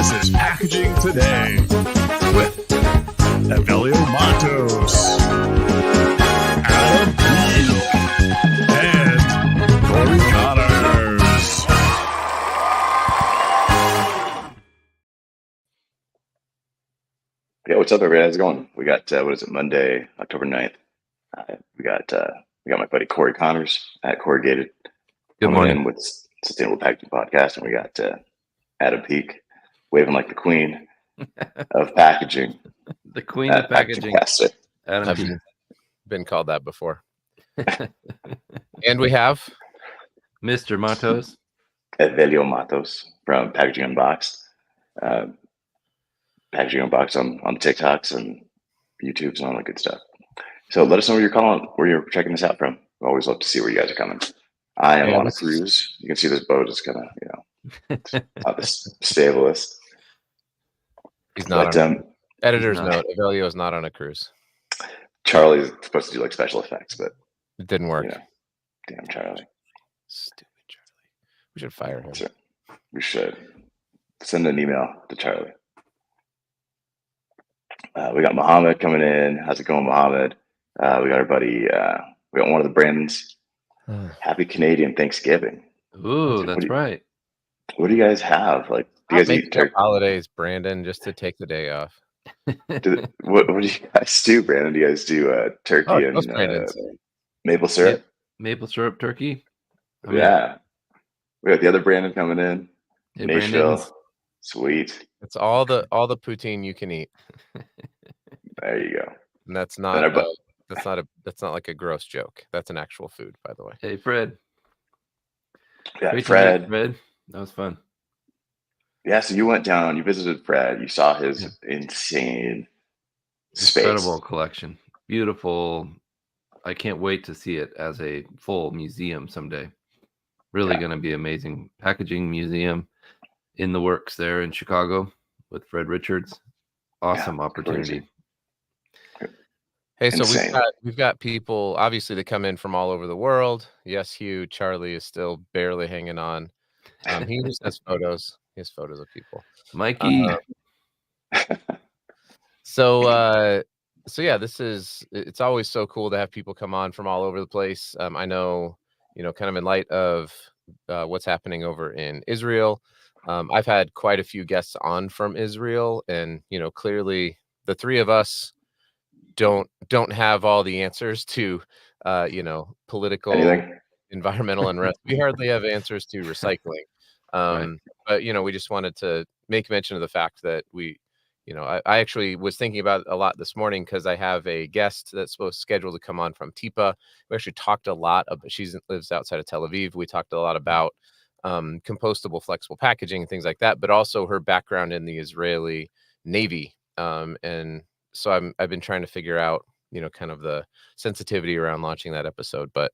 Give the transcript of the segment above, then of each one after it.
This is Packaging Today with Evelio Matos, Adam Peak, and Corey Connors. Yeah, what's up, everybody? How's it going? We got Monday, October 9th. We got my buddy Corey Connors at Corrugated. Good morning. In with Sustainable Packaging Podcast, and we got Adam Peak waving like the queen of packaging. The queen of packaging. Adam I've been called that before. And we have Mr. Matos. Evelio Matos from Packaging Unboxed. Packaging Unboxed on TikToks and YouTubes and all that good stuff. So let us know where you're checking this out from. We always love to see where you guys are coming. I am on a cruise. You can see this boat is kind of, not the stablest. He's not. Editor's note: Evelio is not on a cruise. Charlie's supposed to do like special effects, but it didn't work. Damn Charlie. Stupid Charlie. We should fire him. So we should send an email to Charlie. We got Mohammed coming in. How's it going, Mohammed? We got our buddy. We got one of the Brandons. Happy Canadian Thanksgiving. Ooh, that's right. What do you guys have? Like, do you guys eat turkey? Holidays, Brandon, just to take the day off. What do you guys do, Brandon? Do you guys do turkey and maple syrup? Yep. Maple syrup turkey. We got the other Brandon coming in. Hey, Nashville. Sweet. It's all the poutine you can eat. There you go. And that's not that's not like a gross joke. That's an actual food, by the way. Hey, Fred. Yeah, Fred. That was fun. Yeah, so you went down, you visited Fred, you saw his insane space. Incredible collection. Beautiful. I can't wait to see it as a full museum someday. Really going to be amazing. Packaging museum in the works there in Chicago with Fred Richards. Awesome opportunity. Crazy. Hey, so we've got people obviously that come in from all over the world. Yes, Hugh, Charlie is still barely hanging on. He just has photos. He has photos of people. Mikey. So yeah, it's always so cool to have people come on from all over the place. I know, kind of in light of what's happening over in Israel. I've had quite a few guests on from Israel, and clearly the three of us don't have all the answers to political, environmental unrest. We hardly have answers to recycling. Right. But we just wanted to make mention of the fact that we, I actually was thinking about it a lot this morning because I have a guest that's scheduled to come on from TIPA. We actually talked a lot about, she lives outside of Tel Aviv. We talked a lot about compostable, flexible packaging and things like that, but also her background in the Israeli Navy. And so I've been trying to figure out, kind of the sensitivity around launching that episode, but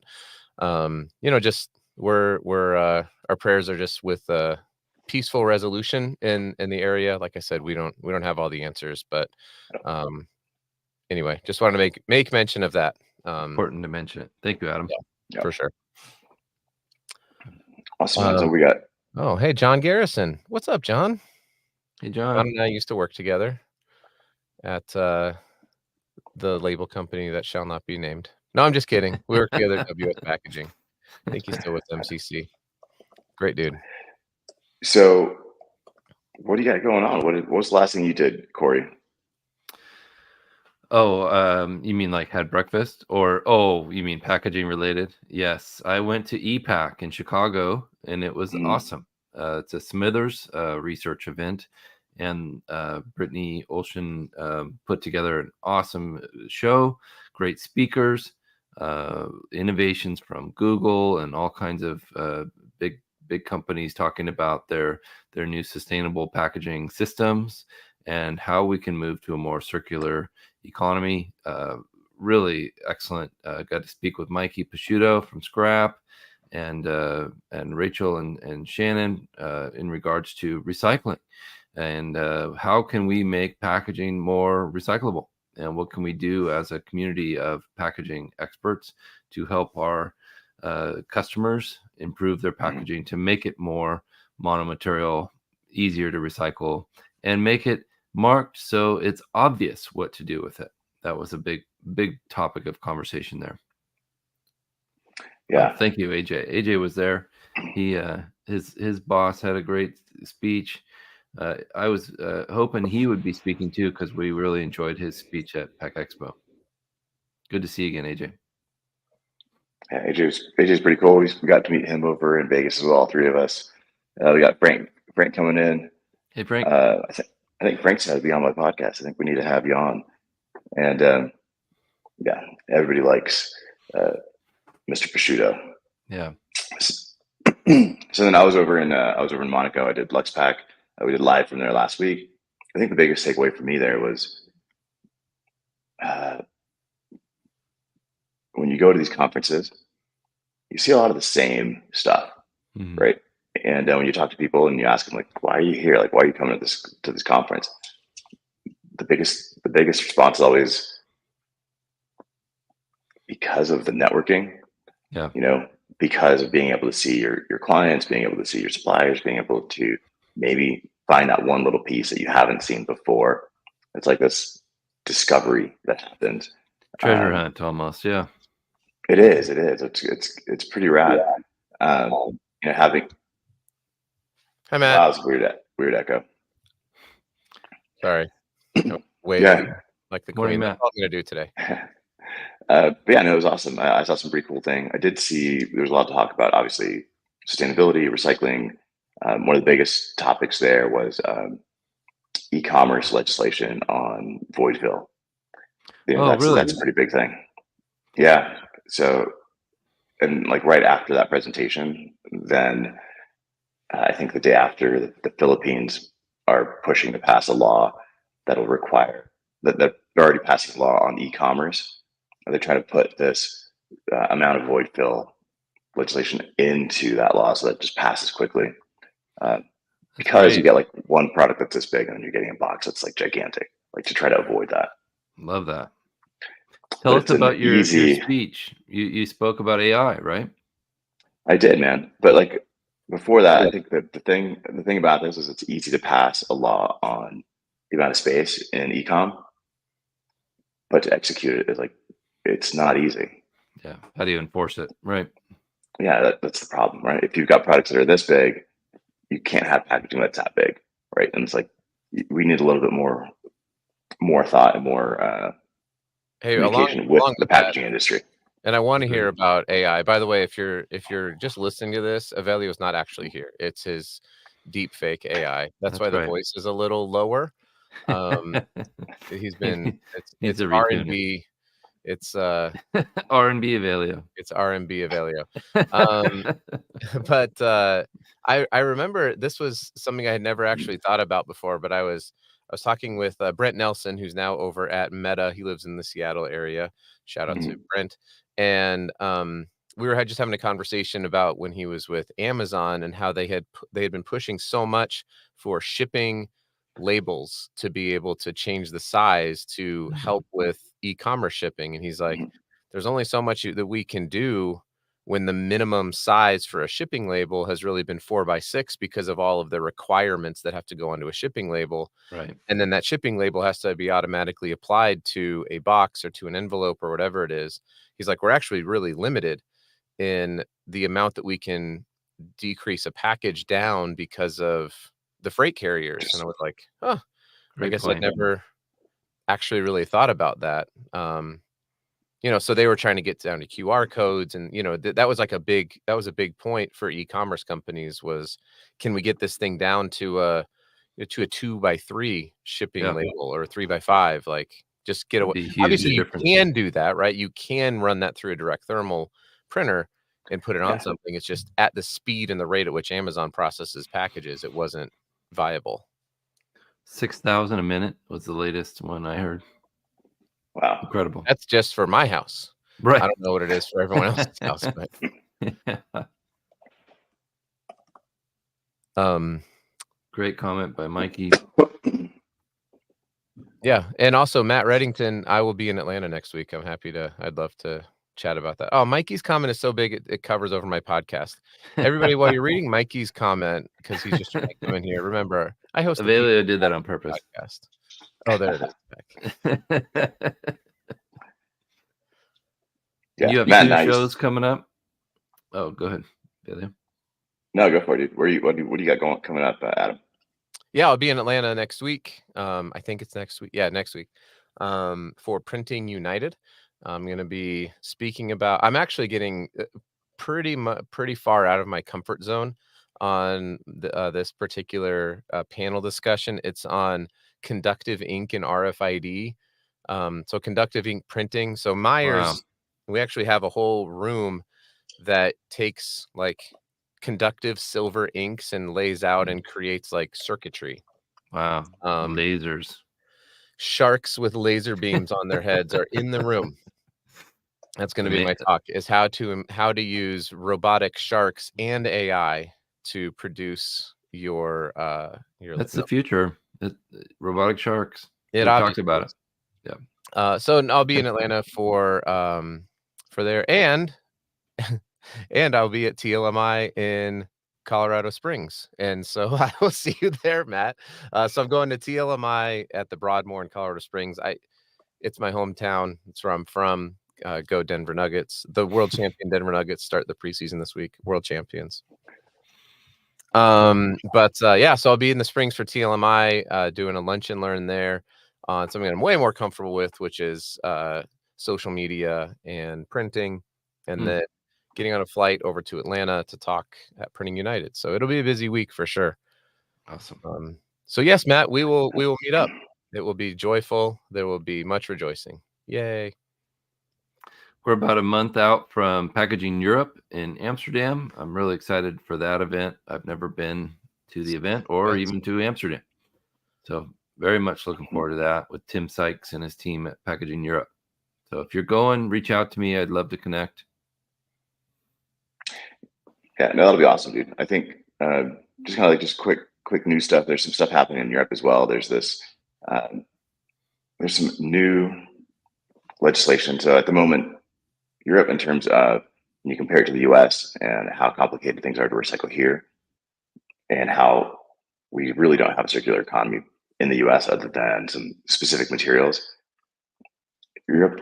just we're our prayers are just with peaceful resolution in the area. Like I said, we don't have all the answers, but anyway, just wanted to make mention of that. Important to mention it. Thank you, Adam. Yeah. For sure. Awesome. So we got. Oh, hey, John Garrison. What's up, John? Hey, John. John and I used to work together at the label company that shall not be named. No, I'm just kidding. We work together at WS Packaging. I think he's still with MCC. Great dude. So, what do you got going on? What was the last thing you did, Corey? Oh, you mean like had breakfast, or you mean packaging related? Yes, I went to EPAC in Chicago, and it was awesome. It's a Smithers research event, and Brittany Olshan put together an awesome show. Great speakers. Innovations from Google and all kinds of big companies talking about their new sustainable packaging systems and how we can move to a more circular economy. Really excellent. Got to speak with Mikey Pasciuto from Scrap and Rachel and Shannon in regards to recycling and how can we make packaging more recyclable. And what can we do as a community of packaging experts to help our customers improve their packaging to make it more monomaterial, easier to recycle, and make it marked so it's obvious what to do with it. That was a big topic of conversation there. Yeah. Thank you, AJ. AJ was there. He his boss had a great speech. I was hoping he would be speaking too, because we really enjoyed his speech at Pack Expo. Good to see you again, AJ. Yeah, AJ's pretty cool. We got to meet him over in Vegas as well, 3 of us. We got Frank coming in. Hey, Frank. I think Frank said to be on my podcast. I think we need to have you on. And yeah, everybody likes Mr. Prosciutto. Yeah. So then I was over in Monaco. I did LuxPack. We did live from there last week. I think the biggest takeaway for me there was when you go to these conferences, you see a lot of the same stuff, right? And when you talk to people and you ask them, like, why are you here? Like, why are you coming to this conference? The biggest response is always because of the networking. Yeah. You know, because of being able to see your clients, being able to see your suppliers, being able to maybe find that one little piece that you haven't seen before. It's like this discovery that happens. Treasure hunt almost. Yeah. It is. It's pretty rad. You know, having. Hi, Matt. Wow, it's weird echo. Sorry. Wait. Yeah. Like the Morning, queen. Matt. That's all I'm gonna do today. But yeah, no, it was awesome. I saw some pretty cool thing. I did see there was a lot to talk about. Obviously, sustainability, recycling. One of the biggest topics there was e-commerce legislation on void fill. You know, Really? That's a pretty big thing. Yeah. So, and like right after that presentation, then I think the day after, the Philippines are pushing to pass a law that'll require that they're already passing a law on e-commerce. They're trying to put this amount of void fill legislation into that law so that it just passes quickly. Because you get like one product that's this big and then you're getting a box that's like gigantic, like to try to avoid that. Love that. Tell us about your speech. You spoke about AI, right? I did, man. But like before that, I think that the thing about this is it's easy to pass a law on the amount of space in e-com, but to execute it is like it's not easy. Yeah. How do you enforce it? Right. Yeah, that's the problem, right? If you've got products that are this big, you can't have packaging that's that big, right? And it's like we need a little bit more thought and more communication with the packaging industry. And I want to hear about AI. By the way, if you're just listening to this, Avelio is not actually here. It's his deep fake AI. That's why the voice is a little lower. He's been it's R&B. It's R&B Avelio. It's R&B Avelio. But I remember this was something I had never actually thought about before, but I was talking with Brent Nelson, who's now over at Meta. He lives in the Seattle area. Shout out to Brent. And we were just having a conversation about when he was with Amazon and how they had been pushing so much for shipping labels to be able to change the size to help with e-commerce shipping. And he's like, there's only so much that we can do when the minimum size for a shipping label has really been 4x6 because of all of the requirements that have to go onto a shipping label. Right. And then that shipping label has to be automatically applied to a box or to an envelope or whatever it is. He's like, we're actually really limited in the amount that we can decrease a package down because of the freight carriers. And I was like, oh, I guess I'd never actually really thought about that. You know, so they were trying to get down to QR codes, and you know that was a big point for e-commerce companies was, can we get this thing down to a 2x3 shipping label or a 3x5? Like, just get away. Obviously, you can do that, right? You can run that through a direct thermal printer and put it on something. It's just at the speed and the rate at which Amazon processes packages, it wasn't viable. 6,000 a minute was the latest one I heard. Wow. Incredible. That's just for my house. Right. I don't know what it is for everyone else's house, but great comment by Mikey. Yeah. And also Matt Reddington, I will be in Atlanta next week. I'd love to chat about that. Oh, Mikey's comment is so big it covers over my podcast. Everybody, while you're reading Mikey's comment, because he's just trying to come in here. Remember, I host the Avelio did that on purpose. podcast. Oh, there it is. Back. Yeah, You have Matt, two nice. shows coming up. Oh, go ahead, Avelio. No, go for it, dude. What do you got going coming up, Adam? Yeah, I'll be in Atlanta next week. I think it's next week. Yeah, next week. For Printing United. I'm going to be speaking about. I'm actually getting pretty far out of my comfort zone on this particular panel discussion. It's on conductive ink and RFID. So conductive ink printing. So Myers, Wow. we actually have a whole room that takes like conductive silver inks and lays out and creates like circuitry. Wow. Lasers. Sharks with laser beams on their heads are in the room. That's going to be my talk, is how to use robotic sharks and AI to produce your That's the future. Robotic sharks. We talked about it. Yeah. So I'll be in Atlanta for there, and I'll be at TLMI in Colorado Springs, and so I will see you there, Matt. So I'm going to TLMI at the Broadmoor in Colorado Springs. It's my hometown. It's where I'm from. Go Denver Nuggets. The world champion Denver Nuggets start the preseason this week. World champions. Yeah, so I'll be in the Springs for TLMI, doing a lunch and learn there on something I'm way more comfortable with, which is social media and printing, and then getting on a flight over to Atlanta to talk at Printing United. So it'll be a busy week for sure. Awesome. So yes, Matt, we will meet up. It will be joyful. There will be much rejoicing. Yay. We're about a month out from Packaging Europe in Amsterdam. I'm really excited for that event. I've never been to the event or even to Amsterdam. So very much looking forward to that with Tim Sykes and his team at Packaging Europe. So if you're going, reach out to me. I'd love to connect. Yeah, no, that'll be awesome, dude. I think just kind of like quick new stuff. There's some stuff happening in Europe as well. There's this, there's some new legislation. So at the moment, Europe, in terms of when you compare it to the US and how complicated things are to recycle here, and how we really don't have a circular economy in the US other than some specific materials, Europe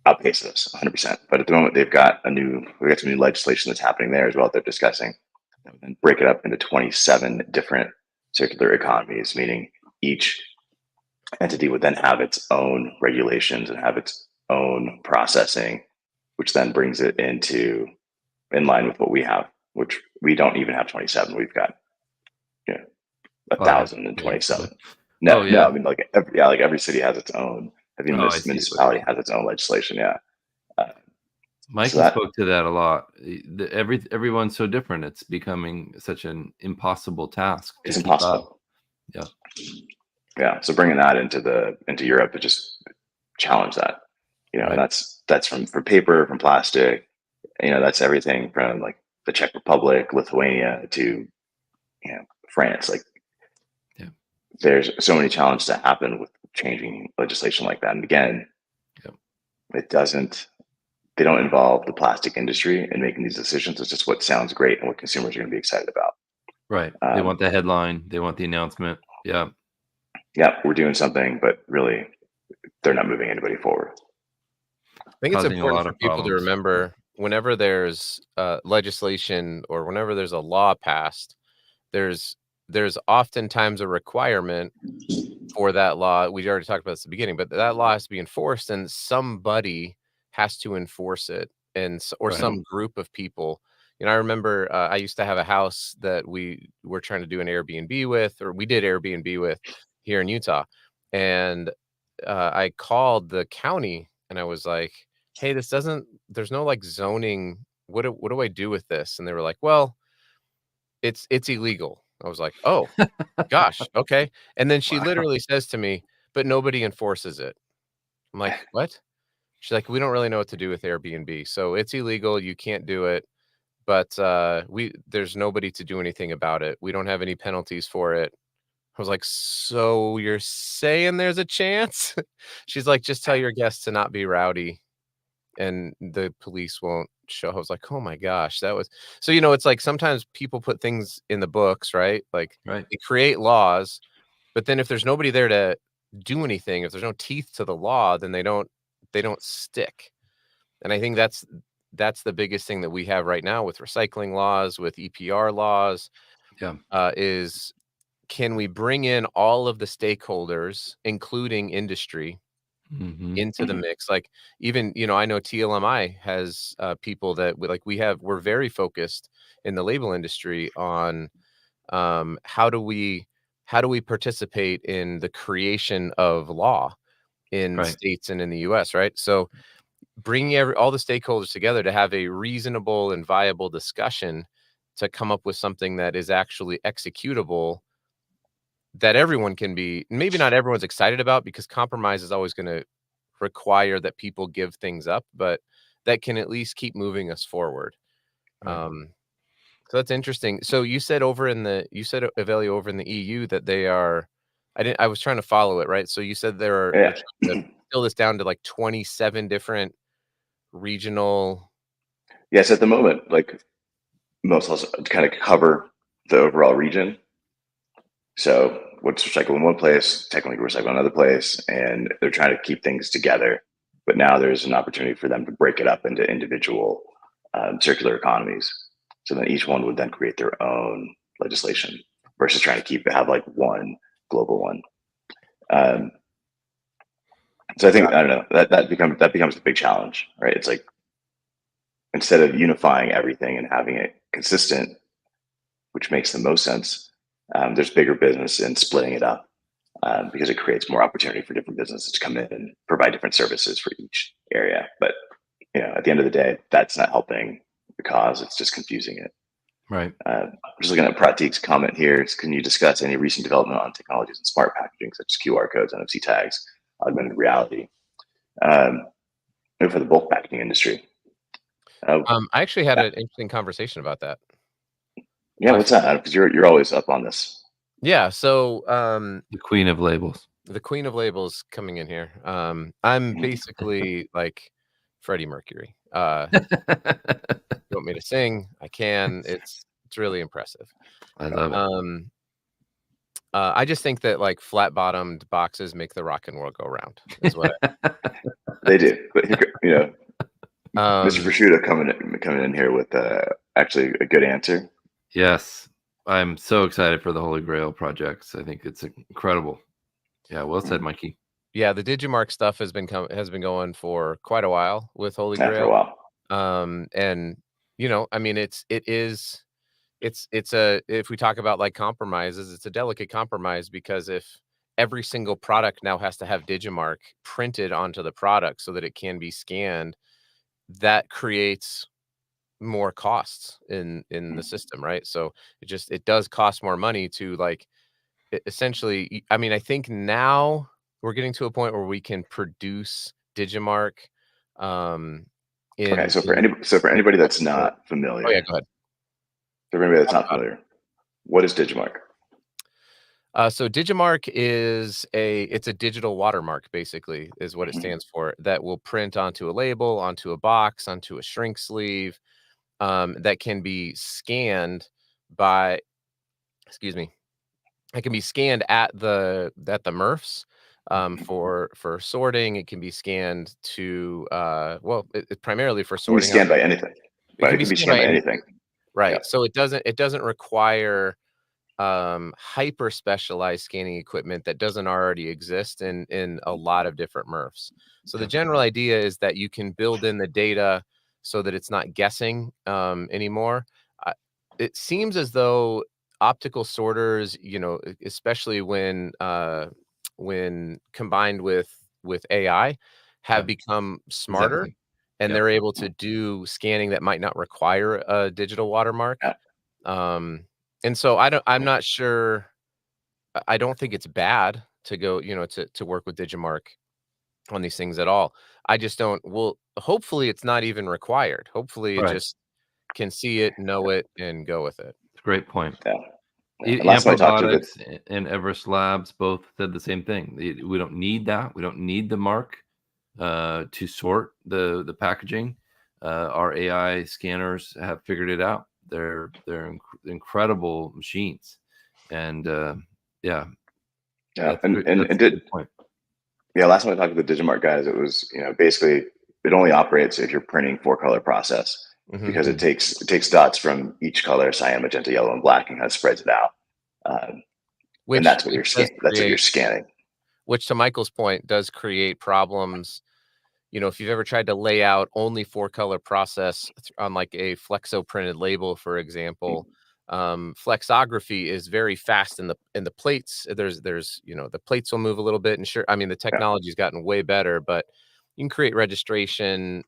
outpaces us 100%. But at the moment, we got some new legislation that's happening there as well that they're discussing, and break it up into 27 different circular economies, meaning each entity would then have its own regulations and have its own processing, which then brings it in line with what we have, which we don't even have 27. We've got 1,027. No, I mean like every city has its own. Every municipality has its own legislation. Yeah. Mike spoke to that a lot. Everyone's so different. It's becoming such an impossible task. It's impossible. Yeah. Yeah. So bringing that into Europe to just challenge that, right. And that's for paper, from plastic, that's everything from like the Czech Republic, Lithuania to, France. Like, there's so many challenges that happen with changing legislation like that. And again, they don't involve the plastic industry in making these decisions. It's just what sounds great and what consumers are going to be excited about. Right. They want the headline. They want the announcement. Yeah. Yeah. We're doing something, but really they're not moving anybody forward. I think it's important for people to remember whenever there's legislation or whenever there's a law passed, there's oftentimes a requirement for that law. We already talked about this at the beginning, but that law has to be enforced, and somebody has to enforce it, or some group of people. I remember I used to have a house that we were trying to do an Airbnb with, or we did Airbnb with here in Utah, and I called the county and I was like, "Hey, there's no like zoning. What do I do with this?" And they were like, "Well, it's illegal." I was like, "Oh, gosh, okay." And then she literally says to me, "But nobody enforces it." I'm like, "What?" She's like, "We don't really know what to do with Airbnb. So it's illegal. You can't do it. But there's nobody to do anything about it. We don't have any penalties for it." I was like, "So you're saying there's a chance?" She's like, "Just tell your guests to not be rowdy and the police won't show. I was like, oh my gosh, that was so. You know, it's like sometimes people put things in the books, right? Like Right. they create laws, but then if there's nobody there to do anything, if there's no teeth to the law, then they don't stick. And I think that's the biggest thing that we have right now with recycling laws, with EPR laws. Yeah. Is can we bring in all of the stakeholders, including industry, Mhm. into the mix? Like even, you know, I know TLMI has people that we're very focused in the label industry on how do we participate in the creation of law in Right. states and in the US, right? So bringing all the stakeholders together to have a reasonable and viable discussion to come up with something that is actually executable, that everyone can be, maybe not everyone's excited about, because compromise is always going to require that people give things up, but that can at least keep moving us forward. Right. So that's interesting. So you said Evelio over in the EU that they are, I was trying to follow it, right? So you said they're Yeah. trying to distill this down to like 27 different regional. Yes, at the moment, like most laws kind of cover the overall region. So what's recycled in one place, technically recycled in another place, and they're trying to keep things together. But now there's an opportunity for them to break it up into individual circular economies. So then each one would then create their own legislation versus trying to have like one global one. So I think, I don't know, that becomes the big challenge, right? It's like, instead of unifying everything and having it consistent, which makes the most sense, there's bigger business in splitting it up, because it creates more opportunity for different businesses to come in and provide different services for each area. But you know, at the end of the day, that's not helping the cause; it's just confusing it. Right. Just looking at Pratik's comment here, can you discuss any recent development on technologies in smart packaging, such as QR codes, NFC tags, augmented reality, for the bulk packaging industry? I actually had an interesting conversation about that. Yeah, what's that? Because you're always up on this. Yeah, so The queen of labels. the queen of labels coming in here. I'm basically like Freddie Mercury. You want me to sing? I can. It's really impressive. I love it. I just think that like flat-bottomed boxes make the rock and roll go round. Is what They do, but you know, Mr. Um, Prosciutto coming in here with actually a good answer. Yes, I'm so excited for the Holy Grail projects. I think it's incredible. Yeah, well said, Mikey. yeah, the Digimarc stuff has been going for quite a while with Holy Not for a Grail. while. And you know, I mean, it's a, if we talk about like compromises, it's a delicate compromise, because if every single product now has to have Digimarc printed onto the product so that it can be scanned, that creates more costs in the system, right? So it does cost more money to like essentially. I mean, I think now we're getting to a point where we can produce Digimarc. Okay, so for anybody that's not familiar, oh yeah, go ahead. For anybody that's not familiar, what is Digimarc? So Digimarc is it's a digital watermark, basically, is what it stands for, that will print onto a label, onto a box, onto a shrink sleeve, that can be scanned by, it can be scanned at the MRFs for sorting. It can be scanned to it's primarily for It can sorting. be scanned by anything. But it can be scanned by anything. Right. Yeah. So it doesn't require hyper specialized scanning equipment that doesn't already exist in a lot of different MRFs. So the general idea is that you can build in the data so that it's not guessing anymore. It seems as though optical sorters, you know, especially when combined with AI, have become smarter. Exactly. And they're able to do scanning that might not require a digital watermark. And so I'm not sure. I don't think it's bad to go, you know, to work with Digimarc on these things at all. I just don't. Well, hopefully it's not even required. Hopefully it just can see it, know it, and go with it. Great point. Yeah. Amp Robotics and Everest Labs both said the same thing. We don't need that. We don't need the mark. to sort the packaging. Our AI scanners have figured it out. They're incredible machines, and yeah, Yeah, that's a good point. yeah. Last time I talked to the Digimart guys, it was basically it only operates if you're printing 4-color process because it takes dots from each color, cyan, magenta, yellow, and black, and kind of spreads it out. And that's what you're scanning. That's what you're scanning. Which, to Michael's point, does create problems. If you've ever tried to lay out only 4-color process on like a flexo printed label, for example, flexography is very fast in the plates. There's the plates will move a little bit, and sure, I mean the technology's gotten way better, but you can create registration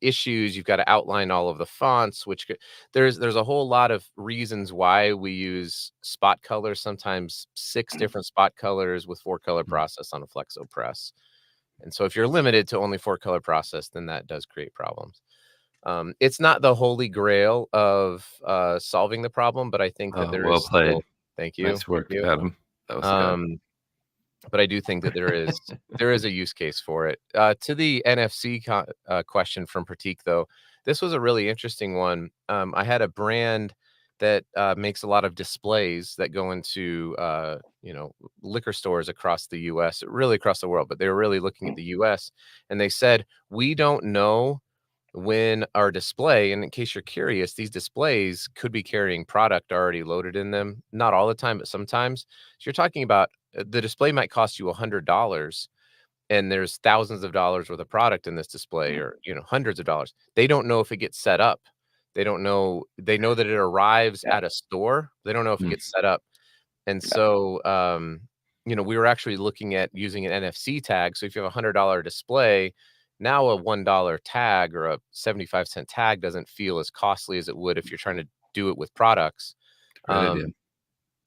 issues. You've got to outline all of the fonts, which there's a whole lot of reasons why we use spot colors, sometimes 6 different spot colors with 4-color process on a flexo press. And so if you're limited to only 4-color process, then that does create problems. It's not the holy grail of solving the problem, but I think that there is played. Still, thank you. Nice work, Adam. That was good. But I do think that there is a use case for it. To the NFC question from Pratik, though, this was a really interesting one. I had a brand that makes a lot of displays that go into liquor stores across the U.S., really across the world, but they were really looking at the U.S. and they said, we don't know when our display, and in case you're curious, these displays could be carrying product already loaded in them. Not all the time, but sometimes. So you're talking about the display might cost you $100 and there's thousands of dollars worth of product in this display, or hundreds of dollars. They don't know if it gets set up. They don't know. They know that it arrives at a store. They don't know if it gets set up. And so we were actually looking at using an NFC tag. So if you have a $100 display, now a $1 tag or a 75-cent tag doesn't feel as costly as it would if you're trying to do it with products.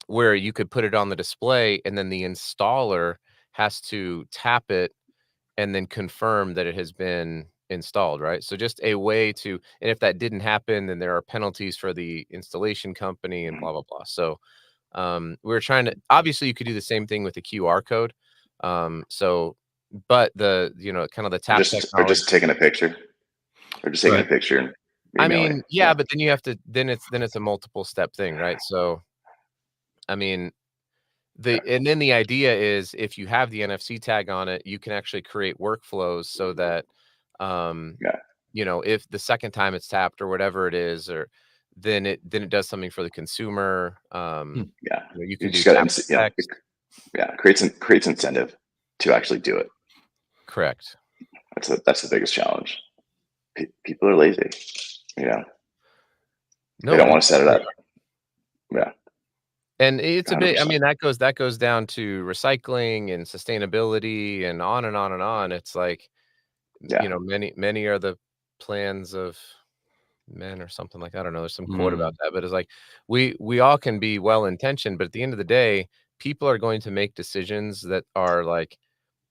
Where you could put it on the display and then the installer has to tap it and then confirm that it has been installed, right? So just a way to, and if that didn't happen, then there are penalties for the installation company and blah, blah, blah. So we were trying to, obviously you could do the same thing with the QR code. But the, kind of the tap or just taking a picture or just taking a picture. I mean, but then you have to, then it's a multiple step thing, right? So, I mean, and then the idea is if you have the NFC tag on it, you can actually create workflows so that, if the second time it's tapped or whatever it is, or then it does something for the consumer. You can creates incentive to actually do it. Correct. That's the biggest challenge. People are lazy. They don't want to set it up. Yeah. And it's 100%. A bit, I mean, that goes down to recycling and sustainability and on and on and on. It's like, many are the plans of men or something like that. I don't know. There's some quote about that, but it's like, we all can be well-intentioned, but at the end of the day, people are going to make decisions that are like,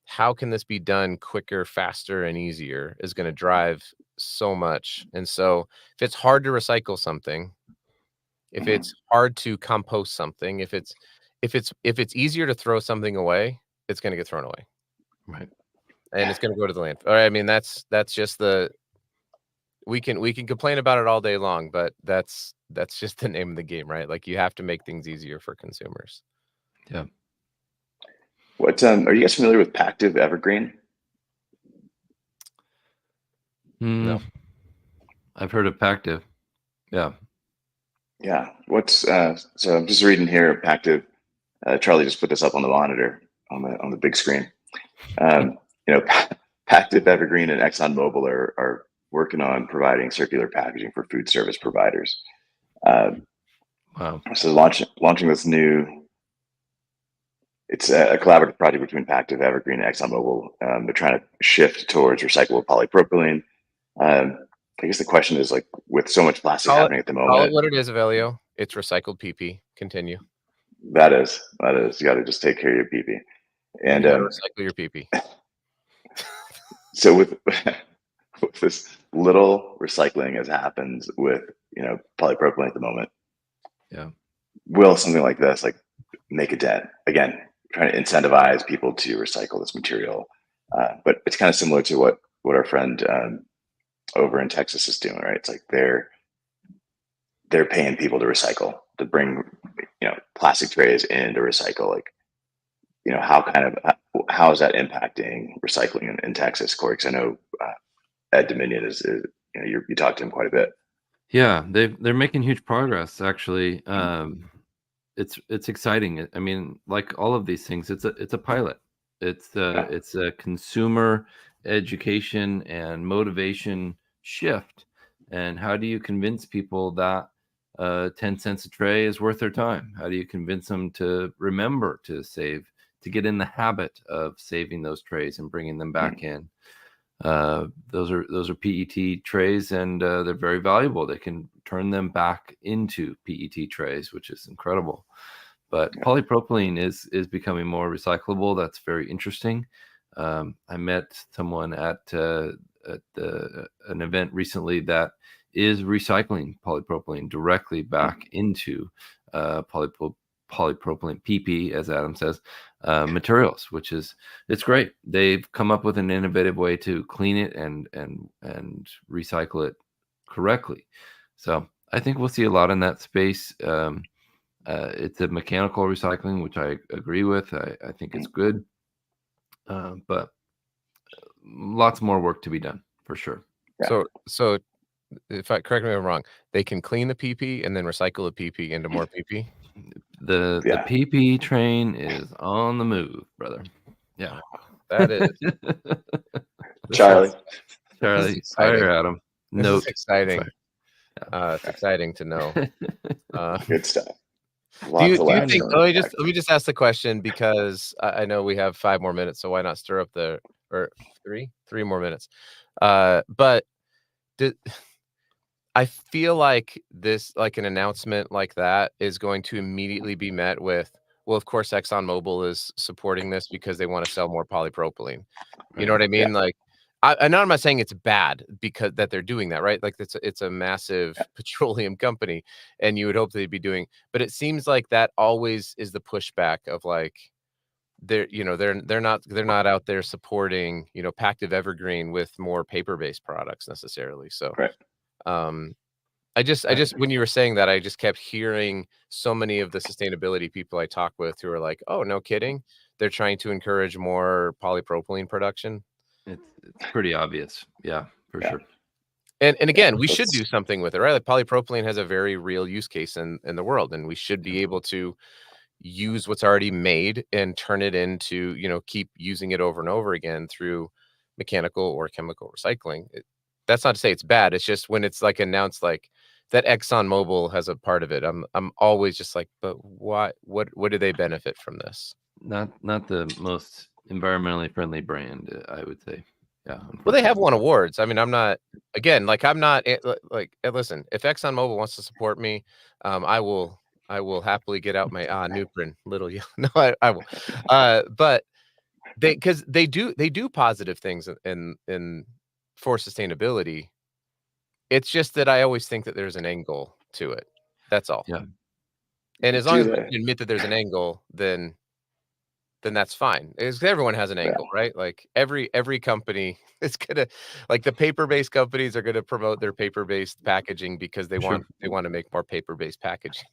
how can this be done quicker, faster, and easier is going to drive so much. And so if it's hard to recycle something, if it's hard to compost something, if it's easier to throw something away, it's going to get thrown away. Right. And it's going to go to the landfill. All right. I mean, that's just we can complain about it all day long, but that's just the name of the game, right? Like you have to make things easier for consumers. Yeah. What are you guys familiar with Pactiv Evergreen? No. I've heard of Pactiv. Yeah. Yeah. So I'm just reading here. Pactiv. Charlie just put this up on the monitor on the big screen. Pactiv Evergreen and ExxonMobil are working on providing circular packaging for food service providers. Wow. So launching this new. It's a collaborative project between Pactiv Evergreen and ExxonMobil. They're trying to shift towards recyclable polypropylene. I guess the question is, like, with so much plastic happening at the moment. Call it what it is, Avelio. It's recycled PP. Continue. That is. You got to just take care of your PP. And recycle your PP. So with this little recycling as happens with polypropylene at the moment, will something like this make a dent? Again, trying to incentivize people to recycle this material. But it's kind of similar to what our friend over in Texas is doing, right? It's like they're paying people to recycle, to bring plastic trays in to recycle. Like, how is that impacting recycling in Texas, Corey? Because I know Ed Dominion is you talked to him quite a bit. Yeah, they're making huge progress actually. It's exciting. I mean, like all of these things, it's a pilot. It's a consumer education and motivation shift. And how do you convince people that 10 cents a tray is worth their time? How do you convince them to remember to save, to get in the habit of saving those trays and bringing them back in? Those are PET trays, and they're very valuable. They can turn them back into PET trays, which is incredible. But polypropylene is becoming more recyclable. That's very interesting. I met someone at an event recently that is recycling polypropylene directly back into polypropylene PP, as Adam says, materials, which it's great. They've come up with an innovative way to clean it and recycle it correctly. So I think we'll see a lot in that space. It's a mechanical recycling, which I agree with. I think it's good, but lots more work to be done for sure. Yeah. So if I correct me if I'm wrong, they can clean the PP and then recycle the PP into more PP. The PP train is on the move, brother. Yeah, that is. Charlie, fire Adam. No, exciting. It's exciting to know. Good stuff. Do you think? Let me just ask the question, because I know we have 5 more minutes, so why not stir up or 3 more minutes? But I feel like an announcement like that is going to immediately be met with, well, of course, ExxonMobil is supporting this because they want to sell more polypropylene. You know what I mean? Yeah. Like, I know I'm not saying it's bad because that they're doing that, right? Like it's a massive petroleum company, and you would hope they'd be doing, but it seems like that always is the pushback of like, they're not out there supporting, Pactiv Evergreen with more paper-based products necessarily. So, right. I just when you were saying that, I just kept hearing so many of the sustainability people I talk with who are like, oh, no kidding, they're trying to encourage more polypropylene production. It's pretty obvious. Yeah, for sure. And again, we should do something with it, right? Like polypropylene has a very real use case in the world, and we should be able to use what's already made and turn it into, keep using it over and over again through mechanical or chemical recycling. That's not to say it's bad. It's just when it's like announced like that ExxonMobil has a part of it, I'm always just like, but what do they benefit from this? Not the most environmentally friendly brand, I would say. Yeah. Well, they have won awards. I mean, I'm not, again, like I'm not like, listen, if ExxonMobil wants to support me, I will happily get out my Nuprin little. No, I will. But because they do positive things in for sustainability. It's just that I always think that there's an angle to it. That's all. Yeah. And as long as you admit that there's an angle, then that's fine. Because everyone has an angle, right? Like every company is gonna, like the paper-based companies are gonna promote their paper-based packaging because they want to make more paper-based packaging.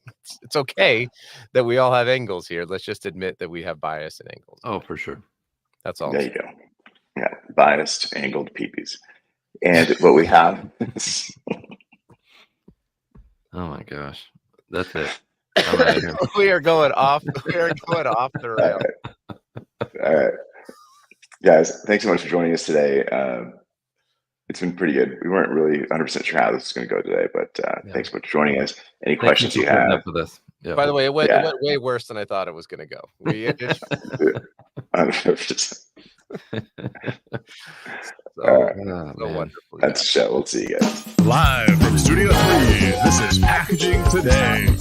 It's okay that we all have angles here. Let's just admit that we have bias and angles. Oh, for sure. That's all. There you go. Yeah, biased, angled peepees. And what we have is... Oh my gosh, that's it. We are going off. We are going off the rail. All right, guys. Thanks so much for joining us today. It's been pretty good. We weren't really 100% sure how this is going to go today, but thanks so much for joining us. Any questions you have? For this. Yeah. By the way, it went way worse than I thought it was going to go. 100%. Wonderful. That's the show. We'll see you guys. Live from Studio 3, this is Packaging Today.